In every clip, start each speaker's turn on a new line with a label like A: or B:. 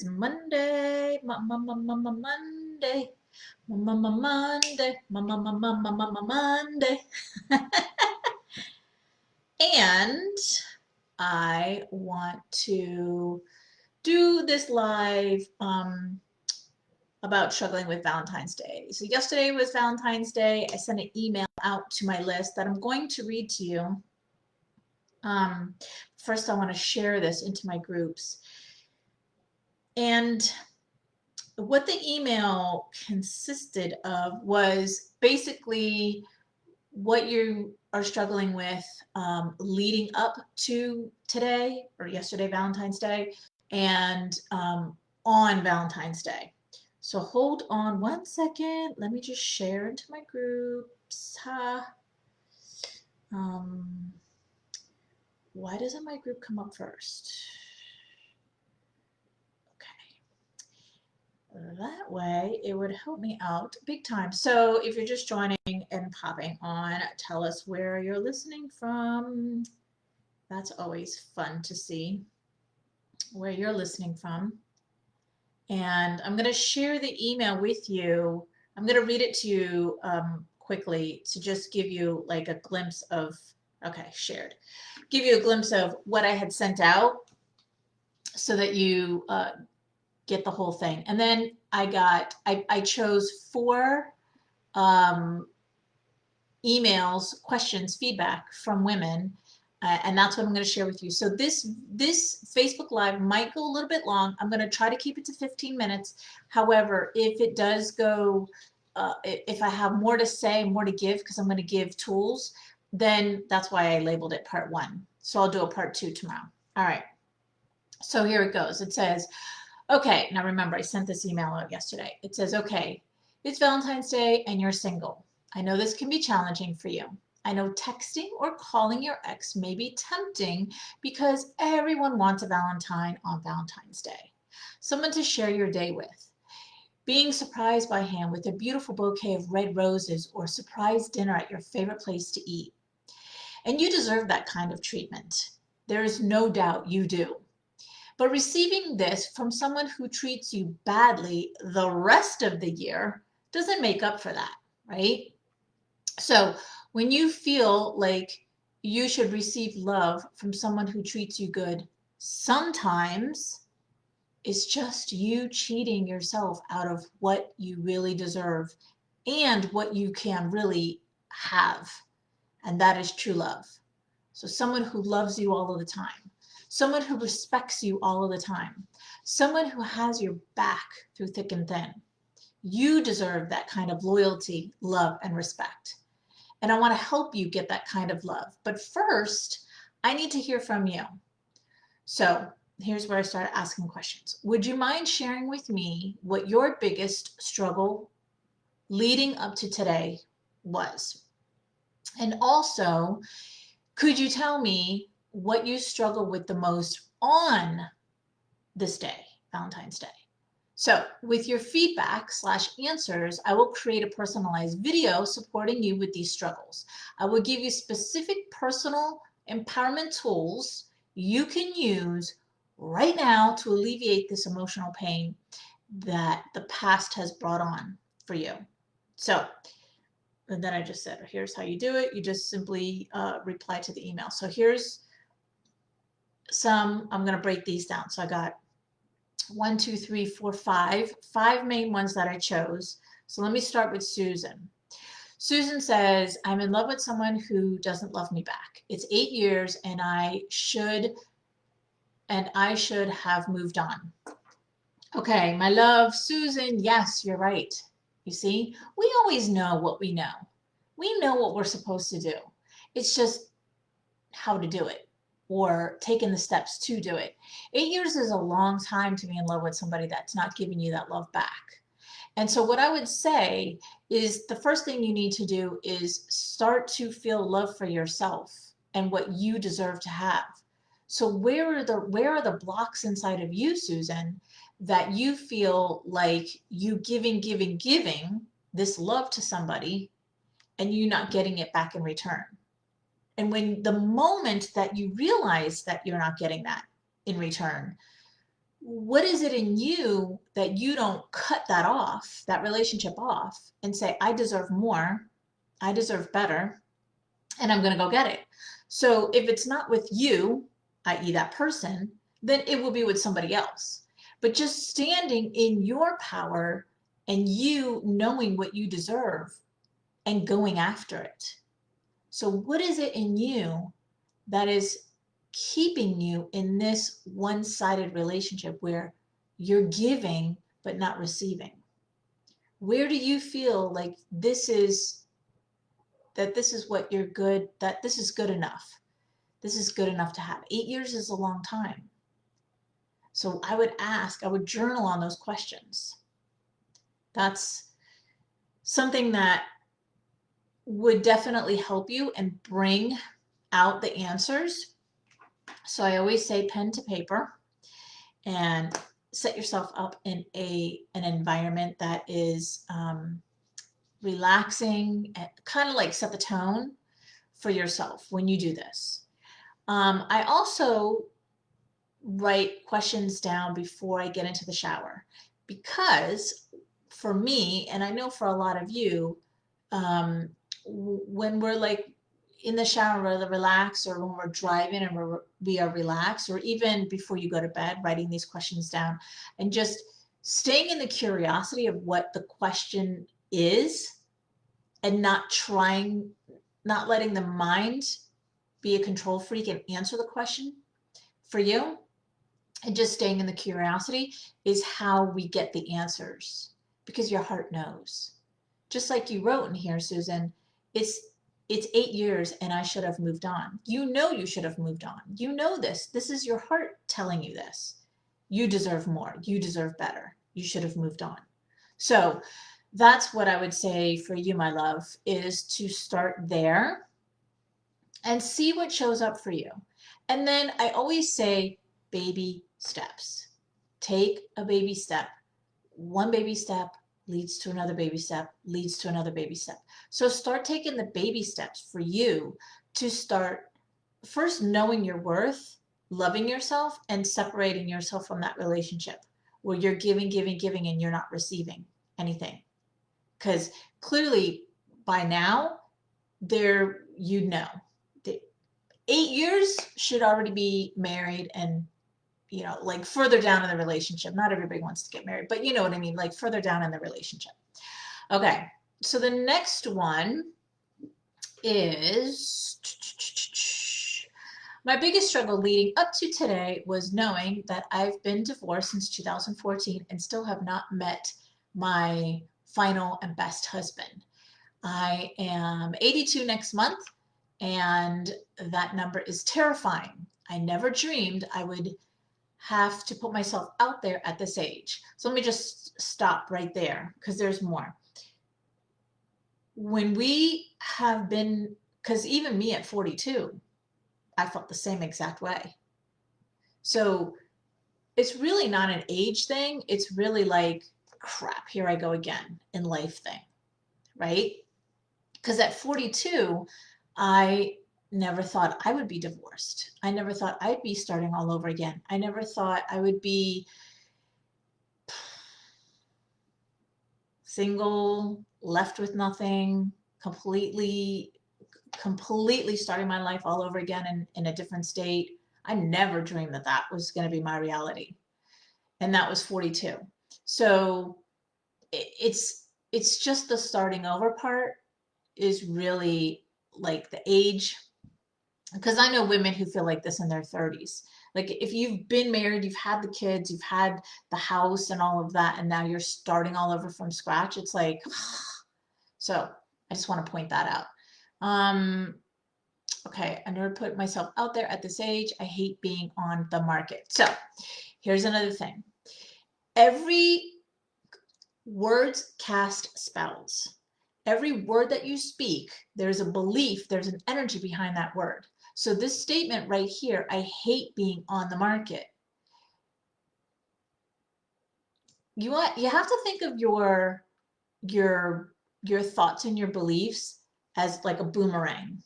A: is Monday, Monday, Monday, Monday. And I want to do this live about struggling with Valentine's Day. So yesterday was Valentine's Day. I sent an email out to my list that I'm going to read to you. First, I want to share this into my groups. And what the email consisted of was basically what you are struggling with leading up to today or yesterday, Valentine's Day, and on Valentine's Day. So hold on one second. Let me just share into my groups. Why doesn't my group come up first? That way it would help me out big time. So if you're just joining and popping on, tell us where you're listening from. That's always fun to see where you're listening from. And I'm going to share the email with you. I'm going to read it to you quickly to just give you like a glimpse of, okay, shared. Give you a glimpse of what I had sent out so that you get the whole thing. And then I chose 4 emails, questions, feedback from women, and that's what I'm going to share with you. So this Facebook Live might go a little bit long. I'm going to try to keep it to 15 minutes. However, if it does go, if I have more to say, more to give, because I'm going to give tools, then that's why I labeled it part 1. So I'll do a part 2 tomorrow. All right. So here it goes. It says, okay, now remember, I sent this email out yesterday. It says, okay, it's Valentine's Day and you're single. I know this can be challenging for you. I know texting or calling your ex may be tempting because everyone wants a Valentine on Valentine's Day. Someone to share your day with. Being surprised by him with a beautiful bouquet of red roses or surprise dinner at your favorite place to eat. And you deserve that kind of treatment. There is no doubt you do. But receiving this from someone who treats you badly the rest of the year doesn't make up for that, right? So when you feel like you should receive love from someone who treats you good, sometimes it's just you cheating yourself out of what you really deserve and what you can really have. And that is true love. So someone who loves you all of the time. Someone who respects you all of the time. Someone who has your back through thick and thin. You deserve that kind of loyalty, love, and respect. And I want to help you get that kind of love. But first, I need to hear from you. So here's where I started asking questions. Would you mind sharing with me what your biggest struggle leading up to today was? And also, could you tell me what you struggle with the most on this day, Valentine's Day? So with your feedback/answers, I will create a personalized video supporting you with these struggles. I will give you specific personal empowerment tools you can use right now to alleviate this emotional pain that the past has brought on for you. So, and then I just said, here's how you do it. You just simply reply to the email. So here's some, I'm going to break these down. So I got 1, 2, 3, 4, 5 main ones that I chose. So let me start with Susan. Susan says, I'm in love with someone who doesn't love me back. It's 8 years and I should have moved on. Okay, my love, Susan, yes, you're right. You see, we always know what we know. We know what we're supposed to do. It's just how to do it or taking the steps to do it. 8 years is a long time to be in love with somebody that's not giving you that love back. And so what I would say is the first thing you need to do is start to feel love for yourself and what you deserve to have. So where are the blocks inside of you, Susan, that you feel like you giving this love to somebody and you not getting it back in return? And when the moment that you realize that you're not getting that in return, what is it in you that you don't cut that off, that relationship off, and say, I deserve more, I deserve better, and I'm going to go get it. So if it's not with you, i.e., that person, then it will be with somebody else. But just standing in your power and you knowing what you deserve and going after it. So, what is it in you that is keeping you in this one sided relationship where you're giving but not receiving? Where do you feel like this is what you're good, that this is good enough? This is good enough to have. 8 years is a long time. So I would journal on those questions. That's something that would definitely help you and bring out the answers. So I always say pen to paper and set yourself up in an environment that is relaxing, and kind of like set the tone for yourself when you do this. I also write questions down before I get into the shower, because for me, and I know for a lot of you, when we're like in the shower, we're relaxed, or when we're driving and we are relaxed, or even before you go to bed, writing these questions down and just staying in the curiosity of what the question is, and not letting the mind be a control freak and answer the question for you, and just staying in the curiosity is how we get the answers, because your heart knows. Just like you wrote in here, Susan, it's 8 years and I should have moved on. You know you should have moved on. You know this. This is your heart telling you this. You deserve more. You deserve better. You should have moved on. So that's what I would say for you, my love, is to start there and see what shows up for you. And then I always say baby steps. Take a baby step. One baby step leads to another baby step, leads to another baby step. So start taking the baby steps for you to start first knowing your worth, loving yourself, and separating yourself from that relationship where you're giving, giving, giving, and you're not receiving anything. Because clearly by now, you know, 8 years should already be married and, like further down in the relationship. Not everybody wants to get married, but you know what I mean, like further down in the relationship. Okay, so the next one is my biggest struggle leading up to today was knowing that I've been divorced since 2014 and still have not met my final and best husband. I am 82 next month, and that number is terrifying. I never dreamed I would have to put myself out there at this age. So let me just stop right there, because there's more. When we have been, because even me at 42, I felt the same exact way. So it's really not an age thing. It's really like, crap, here I go again in life thing, right? Because at 42, I never thought I would be divorced. I never thought I'd be starting all over again. I never thought I would be single, left with nothing, completely starting my life all over again in a different state. I never dreamed that that was going to be my reality. And that was 42. So it's just the starting over part is really like the age, because I know women who feel like this in their 30s. Like if you've been married, you've had the kids, you've had the house and all of that, and now you're starting all over from scratch. It's like, so I just want to point that out. Okay, I never put myself out there at this age. I hate being on the market. So here's another thing. Every words cast spells. Every word that you speak, there's a belief, there's an energy behind that word. So this statement right here, I hate being on the market. You have to think of your thoughts and your beliefs as like a boomerang.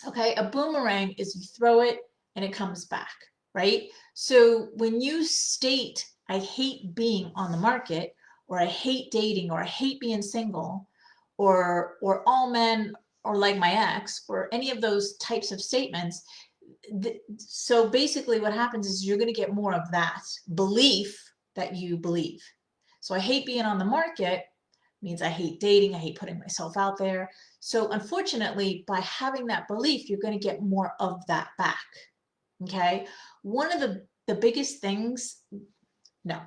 A: Okay, a boomerang is you throw it and it comes back, right? So when you state, I hate being on the market, or I hate dating, or I hate being single, or all men or like my ex, or any of those types of statements, so basically what happens is you're going to get more of that belief that you believe. So I hate being on the market means I hate dating, I hate putting myself out there. So unfortunately, by having that belief, you're going to get more of that back. Okay. One of the biggest things, no,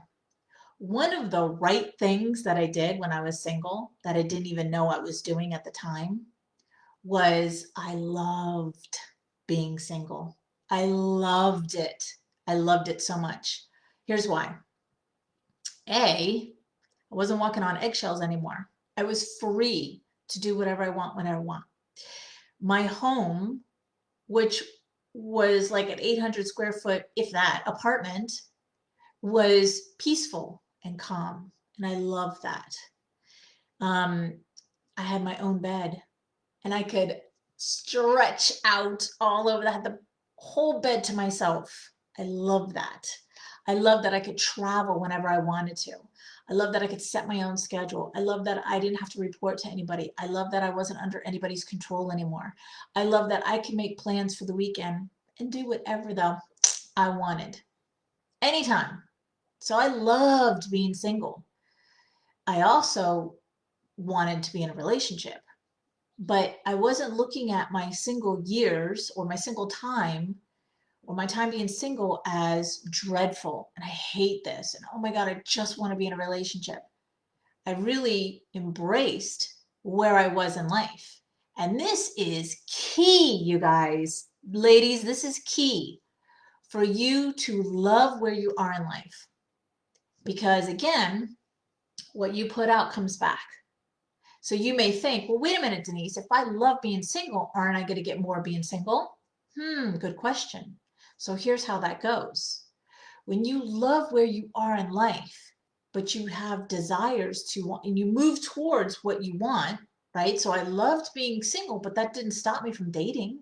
A: one of the right things that I did when I was single that I didn't even know I was doing at the time was I loved being single. I loved it. I loved it so much. Here's why. A, I wasn't walking on eggshells anymore. I was free to do whatever I want whenever I want. My home, which was like an 800 square foot, if that, apartment, was peaceful and calm. And I loved that. Um, I had my own bed and I could stretch out all over. I had the whole bed to myself. I love that. I love that I could travel whenever I wanted to. I love that I could set my own schedule. I love that I didn't have to report to anybody. I love that I wasn't under anybody's control anymore. I love that I can make plans for the weekend and do whatever the I wanted anytime. So I loved being single. I also wanted to be in a relationship, but I wasn't looking at my single years or my single time or my time being single as dreadful. And I hate this. And oh my God, I just want to be in a relationship. I really embraced where I was in life. And this is key, you guys. Ladies, this is key for you to love where you are in life. Because again, what you put out comes back. So you may think, well, wait a minute, Denise, if I love being single, aren't I going to get more being single? Good question. So here's how that goes. When you love where you are in life, but you have desires to want, and you move towards what you want, right? So I loved being single, but that didn't stop me from dating.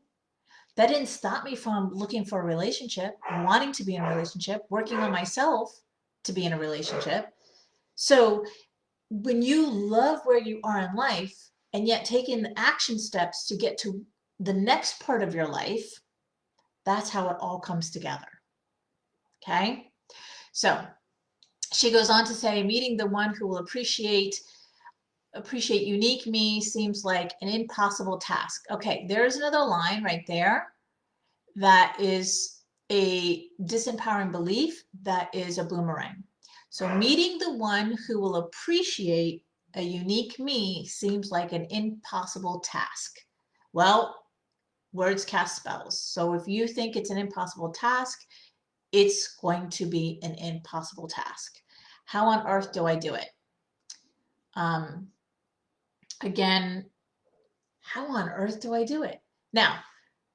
A: That didn't stop me from looking for a relationship, wanting to be in a relationship, working on myself to be in a relationship. So when you love where you are in life and yet taking the action steps to get to the next part of your life, that's how it all comes together. Okay. So she goes on to say, meeting the one who will appreciate unique me seems like an impossible task. Okay, there's another line right there that is a disempowering belief that is a boomerang. So meeting the one who will appreciate a unique me seems like an impossible task. Well, words cast spells. So if you think it's an impossible task, it's going to be an impossible task. How on earth do I do it? Um, again, how on earth do I do it? Now,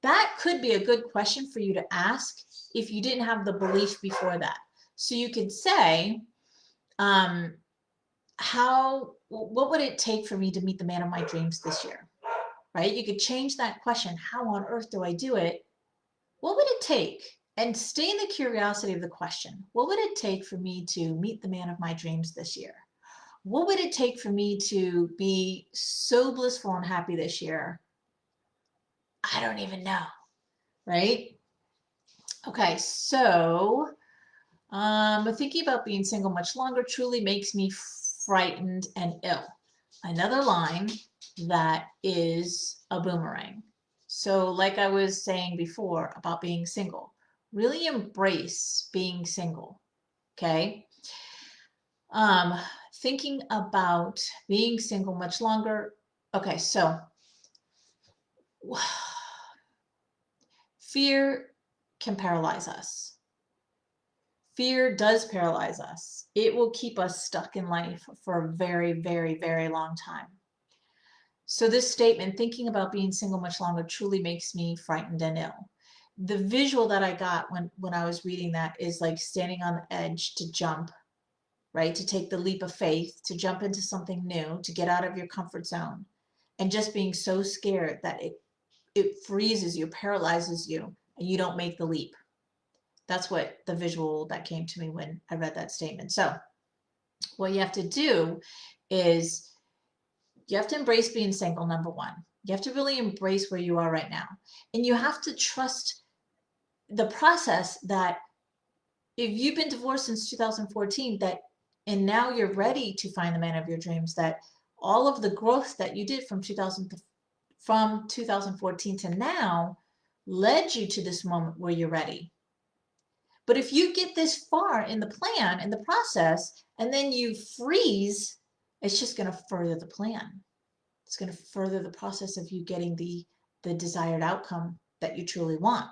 A: that could be a good question for you to ask if you didn't have the belief before that. So you could say, what would it take for me to meet the man of my dreams this year? Right? You could change that question. How on earth do I do it? What would it take? And stay in the curiosity of the question. What would it take for me to meet the man of my dreams this year? What would it take for me to be so blissful and happy this year? I don't even know, right? Okay, so thinking about being single much longer truly makes me frightened and ill. Another line that is a boomerang. So like I was saying before about being single, really embrace being single, okay? Um, Thinking about being single much longer. Okay, so fear can paralyze us. Fear does paralyze us. It will keep us stuck in life for a very, very, very long time. So this statement, thinking about being single much longer, truly makes me frightened and ill. The visual that I got when I was reading that is like standing on the edge to jump, right? To take the leap of faith, to jump into something new, to get out of your comfort zone, and just being so scared that it freezes you, paralyzes you, and you don't make the leap. That's what the visual that came to me when I read that statement. So what you have to do is you have to embrace being single, number one. You have to really embrace where you are right now. And you have to trust the process that if you've been divorced since 2014, that and now you're ready to find the man of your dreams, that all of the growth that you did from 2014 to now led you to this moment where you're ready. But if you get this far in the plan, in the process, and then you freeze, it's just going to further the plan. It's going to further the process of you getting the desired outcome that you truly want.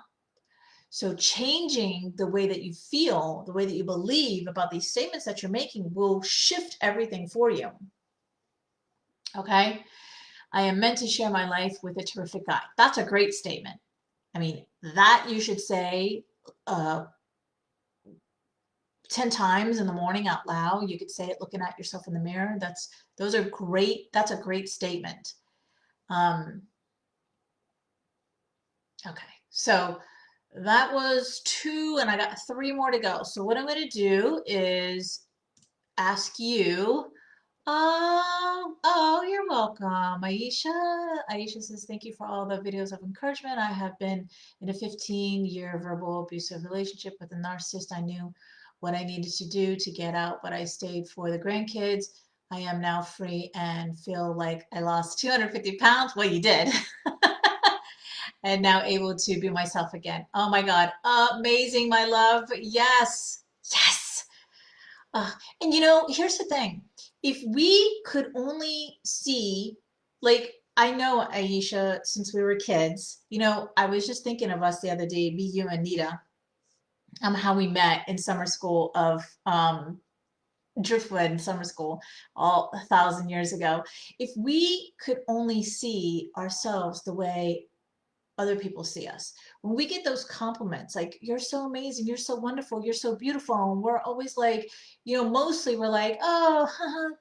A: So changing the way that you feel, the way that you believe about these statements that you're making will shift everything for you. Okay? I am meant to share my life with a terrific guy. That's a great statement. I mean, that you should say 10 times in the morning out loud. You could say it looking at yourself in the mirror. Those are great. That's a great statement. Okay, so that was 2 and I got 3 more to go. So what I'm going to do is ask you, oh, you're welcome, Aisha. Aisha says, thank you for all the videos of encouragement. I have been in a 15-year verbal abusive relationship with a narcissist. I knew what I needed to do to get out, but I stayed for the grandkids. I am now free and feel like I lost 250 pounds. Well, you did. And now able to be myself again. Oh my God. Amazing, my love. Yes. Yes. And here's the thing. If we could only see, like, I know, Aisha, since we were kids, I was just thinking of us the other day, me, you, and Nita, how we met in summer school of Driftwood summer school all 1,000 years ago. If we could only see ourselves the way other people see us. When we get those compliments, like, you're so amazing, you're so wonderful, you're so beautiful, and we're always like, mostly we're like, oh,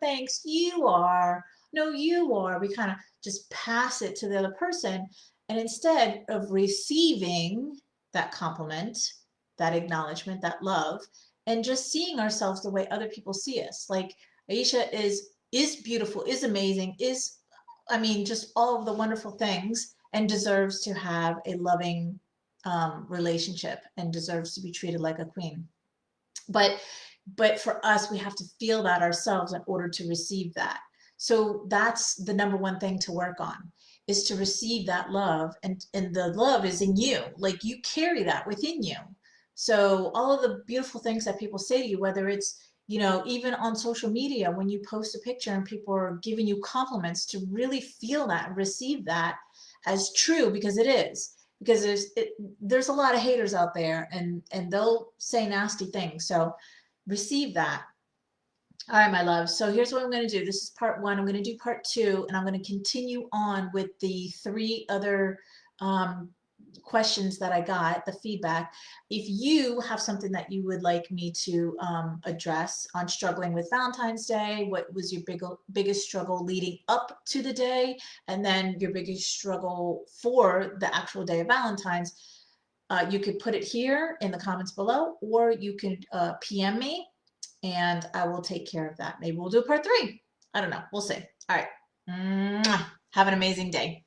A: thanks, you are. No, you are. We kind of just pass it to the other person. And instead of receiving that compliment, that acknowledgement, that love, and just seeing ourselves the way other people see us. Like, Aisha is beautiful, is amazing, just all of the wonderful things, and deserves to have a loving relationship and deserves to be treated like a queen. But for us, we have to feel that ourselves in order to receive that. So that's the number one thing to work on, is to receive that love. And the love is in you. Like, you carry that within you. So all of the beautiful things that people say to you, whether it's, even on social media, when you post a picture and people are giving you compliments, to really feel that and receive that as true, because it is. Because there's a lot of haters out there, and they'll say nasty things. So receive that. All right, my love. So here's what I'm going to do. This is part 1. I'm going to do part 2, and I'm going to continue on with the 3 other questions that I got, the feedback. If you have something that you would like me to address on struggling with Valentine's Day, what was your biggest struggle leading up to the day, and then your biggest struggle for the actual day of Valentine's, you could put it here in the comments below, or you could PM me, and I will take care of that. Maybe we'll do part 3. I don't know. We'll see. All right. Mwah. Have an amazing day.